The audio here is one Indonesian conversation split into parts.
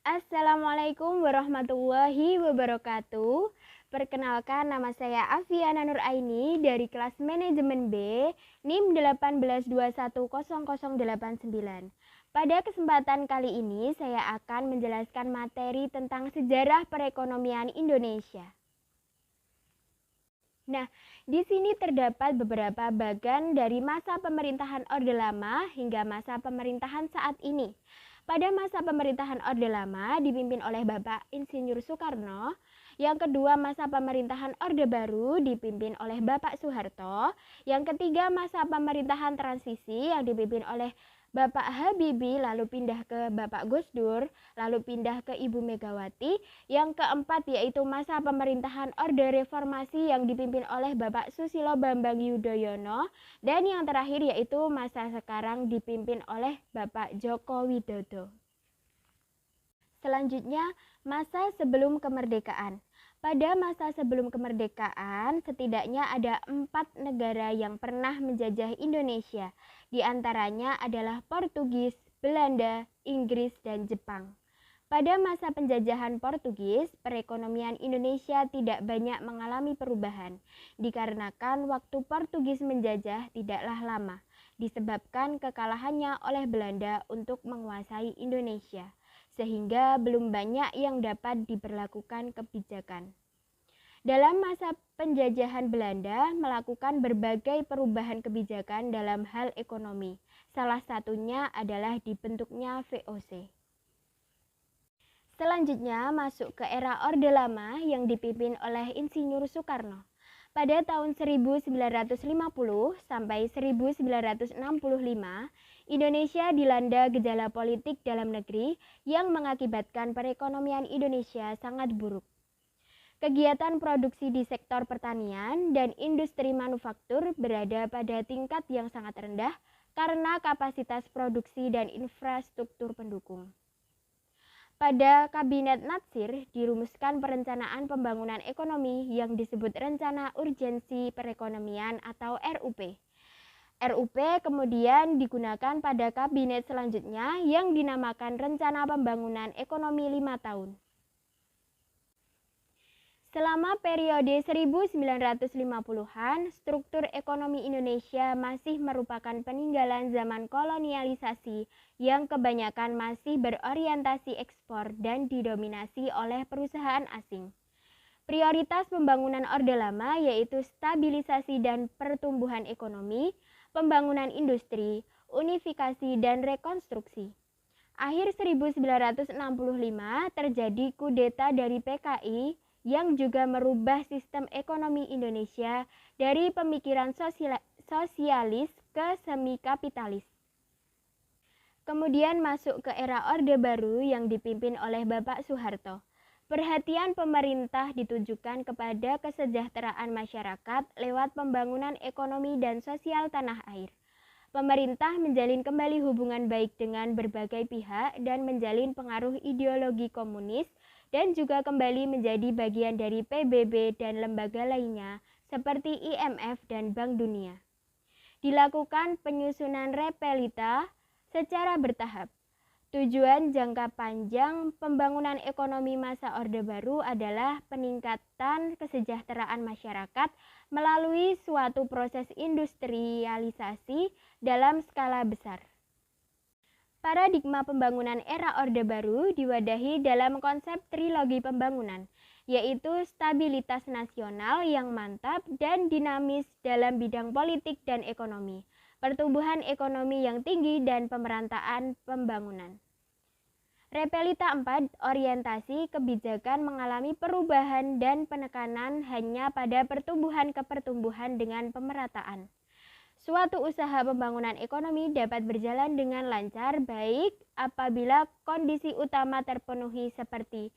Assalamualaikum warahmatullahi wabarakatuh. Perkenalkan, nama saya Afiana Nuraini dari kelas Manajemen B, NIM 18210089. Pada kesempatan kali ini, saya akan menjelaskan materi tentang sejarah perekonomian Indonesia. Nah, di sini terdapat beberapa bagan dari masa pemerintahan Orde Lama hingga masa pemerintahan saat ini. Pada masa pemerintahan Orde Lama dipimpin oleh Bapak Insinyur Soekarno. Yang kedua, masa pemerintahan Orde Baru dipimpin oleh Bapak Soeharto. Yang ketiga, masa pemerintahan transisi yang dipimpin oleh Bapak Habibie, lalu pindah ke Bapak Gus Dur, lalu pindah ke Ibu Megawati. Yang keempat yaitu masa pemerintahan Orde Reformasi yang dipimpin oleh Bapak Susilo Bambang Yudhoyono. Dan yang terakhir yaitu masa sekarang dipimpin oleh Bapak Joko Widodo. Selanjutnya, masa sebelum kemerdekaan. Pada masa sebelum kemerdekaan, setidaknya ada 4 negara yang pernah menjajah Indonesia. Di antaranya adalah Portugis, Belanda, Inggris, dan Jepang. Pada masa penjajahan Portugis, perekonomian Indonesia tidak banyak mengalami perubahan, dikarenakan waktu Portugis menjajah tidaklah lama, disebabkan kekalahannya oleh Belanda untuk menguasai Indonesia, sehingga belum banyak yang dapat diberlakukan kebijakan. Dalam masa penjajahan, Belanda melakukan berbagai perubahan kebijakan dalam hal ekonomi. Salah satunya adalah dibentuknya VOC. Selanjutnya masuk ke era Orde Lama yang dipimpin oleh Insinyur Soekarno. Pada tahun 1950 sampai 1965, Indonesia dilanda gejala politik dalam negeri yang mengakibatkan perekonomian Indonesia sangat buruk. Kegiatan produksi di sektor pertanian dan industri manufaktur berada pada tingkat yang sangat rendah karena kapasitas produksi dan infrastruktur pendukung. Pada Kabinet Natsir dirumuskan perencanaan pembangunan ekonomi yang disebut Rencana Urgensi Perekonomian atau RUP. RUP kemudian digunakan pada kabinet selanjutnya yang dinamakan Rencana Pembangunan Ekonomi 5 tahun. Selama periode 1950-an, struktur ekonomi Indonesia masih merupakan peninggalan zaman kolonialisasi yang kebanyakan masih berorientasi ekspor dan didominasi oleh perusahaan asing. Prioritas pembangunan Orde Lama yaitu stabilisasi dan pertumbuhan ekonomi, pembangunan industri, unifikasi dan rekonstruksi. Akhir 1965 terjadi kudeta dari PKI yang juga merubah sistem ekonomi Indonesia dari pemikiran sosialis ke semi kapitalis. Kemudian masuk ke era Orde Baru yang dipimpin oleh Bapak Soeharto. Perhatian pemerintah ditujukan kepada kesejahteraan masyarakat lewat pembangunan ekonomi dan sosial tanah air. Pemerintah menjalin kembali hubungan baik dengan berbagai pihak dan menjalin pengaruh ideologi komunis dan juga kembali menjadi bagian dari PBB dan lembaga lainnya seperti IMF dan Bank Dunia. Dilakukan penyusunan repelita secara bertahap. Tujuan jangka panjang pembangunan ekonomi masa Orde Baru adalah peningkatan kesejahteraan masyarakat melalui suatu proses industrialisasi dalam skala besar. Paradigma pembangunan era Orde Baru diwadahi dalam konsep trilogi pembangunan, yaitu stabilitas nasional yang mantap dan dinamis dalam bidang politik dan ekonomi, pertumbuhan ekonomi yang tinggi dan pemerataan pembangunan. Repelita 4, orientasi kebijakan mengalami perubahan dan penekanan hanya pada pertumbuhan ke pertumbuhan dengan pemerataan. Suatu usaha pembangunan ekonomi dapat berjalan dengan lancar baik apabila kondisi utama terpenuhi seperti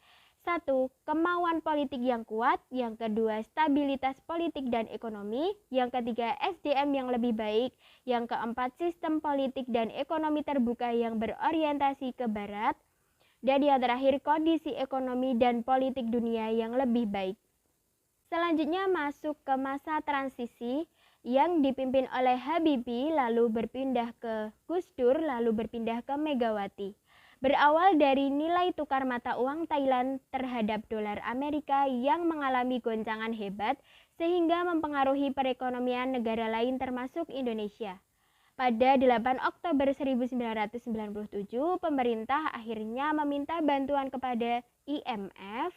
1. Kemauan politik yang kuat, yang kedua stabilitas politik dan ekonomi, yang ketiga SDM yang lebih baik, yang keempat sistem politik dan ekonomi terbuka yang berorientasi ke barat, dan yang terakhir kondisi ekonomi dan politik dunia yang lebih baik. Selanjutnya masuk ke masa transisi yang dipimpin oleh Habibie lalu berpindah ke Gus Dur lalu berpindah ke Megawati. Berawal dari nilai tukar mata uang Thailand terhadap dolar Amerika yang mengalami goncangan hebat sehingga mempengaruhi perekonomian negara lain termasuk Indonesia. Pada 8 Oktober 1997, pemerintah akhirnya meminta bantuan kepada IMF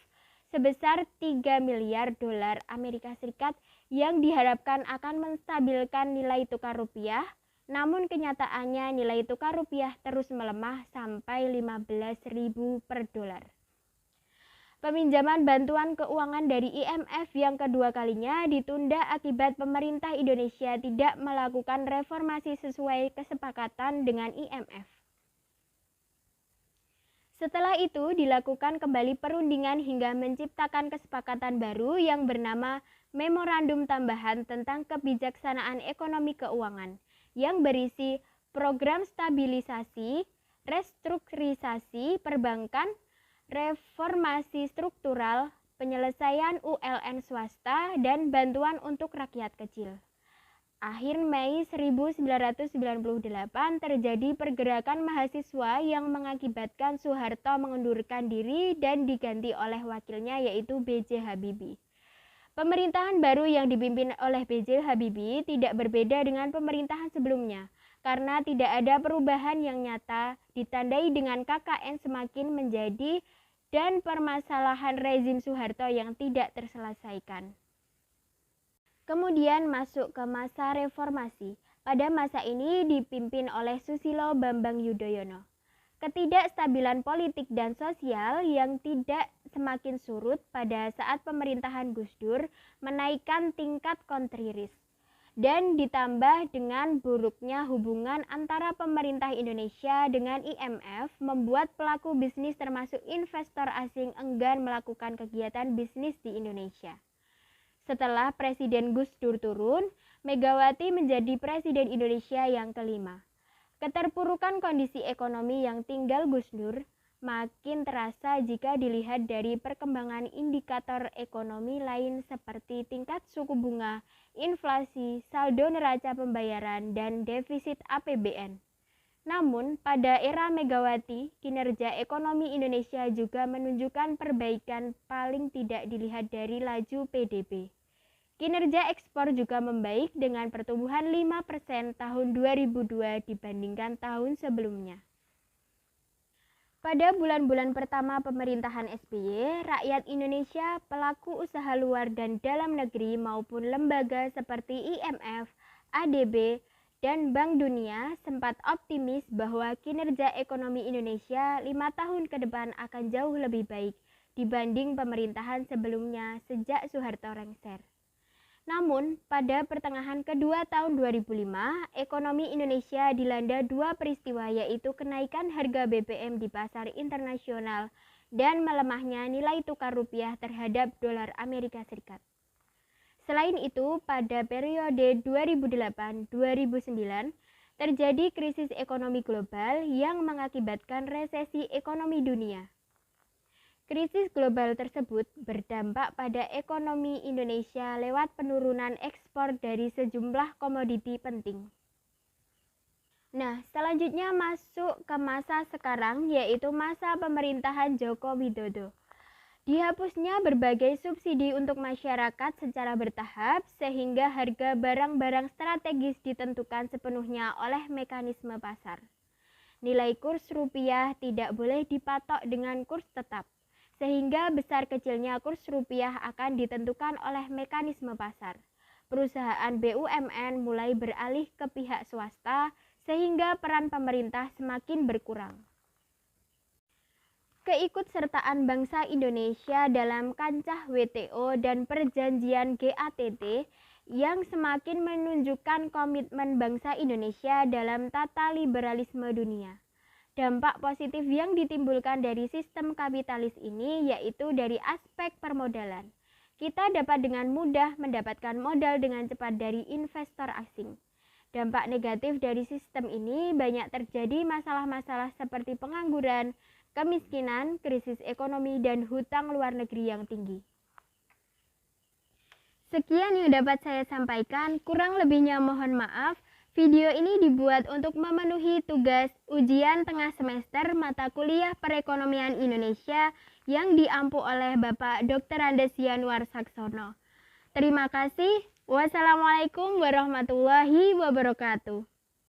sebesar 3 miliar dolar Amerika Serikat yang diharapkan akan menstabilkan nilai tukar rupiah. Namun kenyataannya nilai tukar rupiah terus melemah sampai 15.000 per dolar. Peminjaman bantuan keuangan dari IMF yang kedua kalinya ditunda akibat pemerintah Indonesia tidak melakukan reformasi sesuai kesepakatan dengan IMF. Setelah itu dilakukan kembali perundingan hingga menciptakan kesepakatan baru yang bernama Memorandum Tambahan tentang Kebijaksanaan Ekonomi Keuangan yang berisi program stabilisasi, restrukturisasi perbankan, reformasi struktural, penyelesaian ULN swasta, dan bantuan untuk rakyat kecil. Akhir Mei 1998 terjadi pergerakan mahasiswa yang mengakibatkan Soeharto mengundurkan diri dan diganti oleh wakilnya yaitu B.J. Habibie. Pemerintahan baru yang dipimpin oleh B.J. Habibie tidak berbeda dengan pemerintahan sebelumnya, karena tidak ada perubahan yang nyata, ditandai dengan KKN semakin menjadi dan permasalahan rezim Soeharto yang tidak terselesaikan. Kemudian masuk ke masa reformasi. Pada masa ini dipimpin oleh Susilo Bambang Yudhoyono. Ketidakstabilan politik dan sosial yang tidak semakin surut pada saat pemerintahan Gus Dur menaikkan tingkat kontriris dan ditambah dengan buruknya hubungan antara pemerintah Indonesia dengan IMF membuat pelaku bisnis termasuk investor asing enggan melakukan kegiatan bisnis di Indonesia. Setelah Presiden Gus Dur turun, Megawati menjadi Presiden Indonesia yang kelima. Keterpurukan kondisi ekonomi yang tinggal Gus Dur makin terasa jika dilihat dari perkembangan indikator ekonomi lain seperti tingkat suku bunga, inflasi, saldo neraca pembayaran, dan defisit APBN. Namun, pada era Megawati, kinerja ekonomi Indonesia juga menunjukkan perbaikan paling tidak dilihat dari laju PDB. Kinerja ekspor juga membaik dengan pertumbuhan 5% tahun 2002 dibandingkan tahun sebelumnya. Pada bulan-bulan pertama pemerintahan SBY, rakyat Indonesia, pelaku usaha luar dan dalam negeri maupun lembaga seperti IMF, ADB, dan Bank Dunia sempat optimis bahwa kinerja ekonomi Indonesia 5 tahun ke depan akan jauh lebih baik dibanding pemerintahan sebelumnya sejak Soeharto lengser. Namun, pada pertengahan kedua tahun 2005, ekonomi Indonesia dilanda dua peristiwa yaitu kenaikan harga BBM di pasar internasional dan melemahnya nilai tukar rupiah terhadap dolar Amerika Serikat. Selain itu, pada periode 2008-2009, terjadi krisis ekonomi global yang mengakibatkan resesi ekonomi dunia. Krisis global tersebut berdampak pada ekonomi Indonesia lewat penurunan ekspor dari sejumlah komoditi penting. Nah, selanjutnya masuk ke masa sekarang yaitu masa pemerintahan Joko Widodo. Dihapusnya berbagai subsidi untuk masyarakat secara bertahap sehingga harga barang-barang strategis ditentukan sepenuhnya oleh mekanisme pasar. Nilai kurs rupiah tidak boleh dipatok dengan kurs tetap, sehingga besar kecilnya kurs rupiah akan ditentukan oleh mekanisme pasar. Perusahaan BUMN mulai beralih ke pihak swasta sehingga peran pemerintah semakin berkurang. Keikutsertaan bangsa Indonesia dalam kancah WTO dan perjanjian GATT yang semakin menunjukkan komitmen bangsa Indonesia dalam tata liberalisme dunia. Dampak positif yang ditimbulkan dari sistem kapitalis ini yaitu dari aspek permodalan. Kita dapat dengan mudah mendapatkan modal dengan cepat dari investor asing. Dampak negatif dari sistem ini banyak terjadi masalah-masalah seperti pengangguran, kemiskinan, krisis ekonomi, dan hutang luar negeri yang tinggi. Sekian yang dapat saya sampaikan, kurang lebihnya mohon maaf. Video ini dibuat untuk memenuhi tugas ujian tengah semester mata kuliah Perekonomian Indonesia yang diampu oleh Bapak Dr. Andes Yanuar Saksono. Terima kasih. Wassalamualaikum warahmatullahi wabarakatuh.